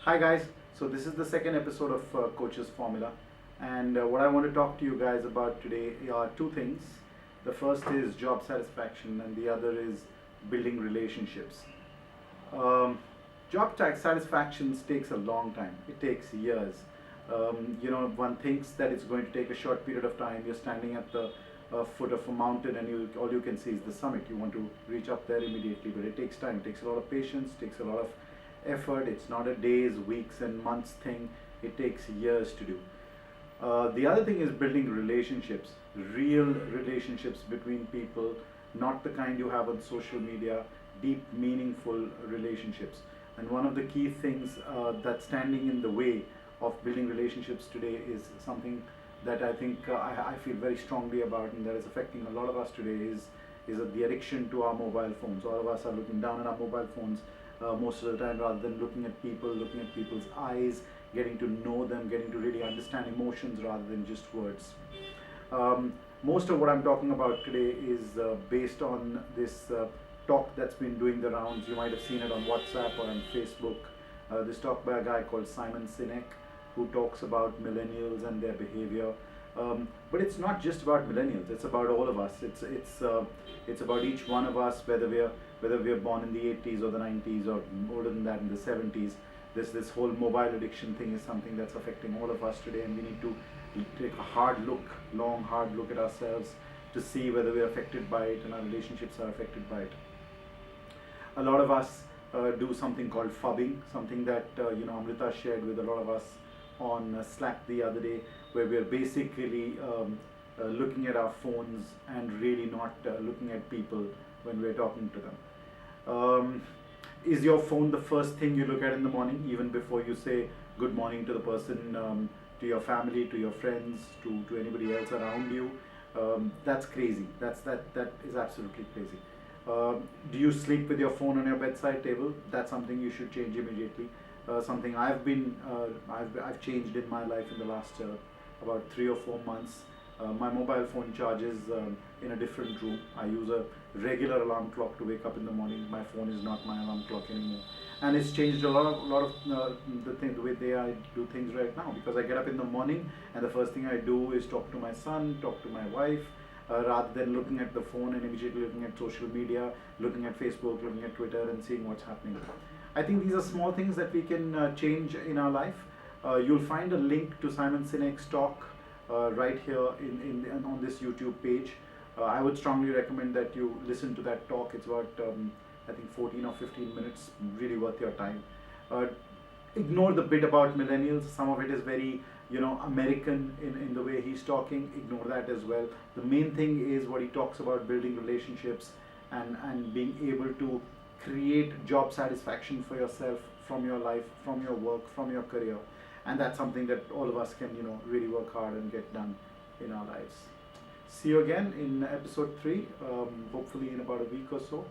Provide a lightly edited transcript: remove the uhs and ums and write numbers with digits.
Hi guys, so this is the second episode of Coach's Formula, and what I want to talk to you guys about today are two things. The first is job satisfaction, and the other is building relationships. Um, job satisfaction takes a long time, it takes years. One thinks that it's going to take a short period of time. You're standing at the foot of a mountain, and all you can see is the summit. You want to reach up there immediately, but it takes time, it takes a lot of patience, it takes a lot of effort. It's not a days, weeks, and months thing. It takes years to do. The other thing is building relationships, real relationships between people, not the kind you have on social media, deep, meaningful relationships. And one of the key things that's standing in the way of building relationships today is something that I think I feel very strongly about, and that is affecting a lot of us today is the addiction to our mobile phones. All of us are looking down at our mobile phones most of the time, rather than looking at people, looking at people's eyes, getting to know them, getting to really understand emotions rather than just words. Most of what I'm talking about today is based on this talk that's been doing the rounds. You might have seen it on WhatsApp or on Facebook. This talk by a guy called Simon Sinek, who talks about millennials and their behavior. But it's not just about millennials. It's about all of us. It's about each one of us, whether we are born in the 80s or the 90s or older than that in the 70s. This whole mobile addiction thing is something that's affecting all of us today, and we need to take a hard look at ourselves to see whether we're affected by it and our relationships are affected by it. A lot of us do something called fubbing, something that Amrita shared with a lot of us on Slack the other day, where we're basically looking at our phones and really not looking at people when we're talking to them. Is your phone the first thing you look at in the morning, even before you say good morning to the person, to your family, to your friends, to anybody else around you? That's crazy. That is absolutely crazy. Do you sleep with your phone on your bedside table? That's something you should change immediately. Something I've changed in my life in the last about 3 or 4 months. My mobile phone charges in a different room. I use a regular alarm clock to wake up in the morning. My phone is not my alarm clock anymore, and it's changed a lot of the way I do things right now. Because I get up in the morning, and the first thing I do is talk to my son, talk to my wife, rather than looking at the phone and immediately looking at social media, looking at Facebook, looking at Twitter, and seeing what's happening. I think these are small things that we can change in our life. You'll find a link to Simon Sinek's talk right here on this YouTube page. I would strongly recommend that you listen to that talk. It's about I think 14 or 15 minutes, really worth your time. Uh, Ignore the bit about millennials. Some of it is very American in the way he's talking. Ignore that as well. The main thing is what he talks about: building relationships and being able to create job satisfaction for yourself from your life, from your work, from your career. And that's something that all of us can really work hard and get done in our lives. See you again in episode 3, hopefully in about a week or so.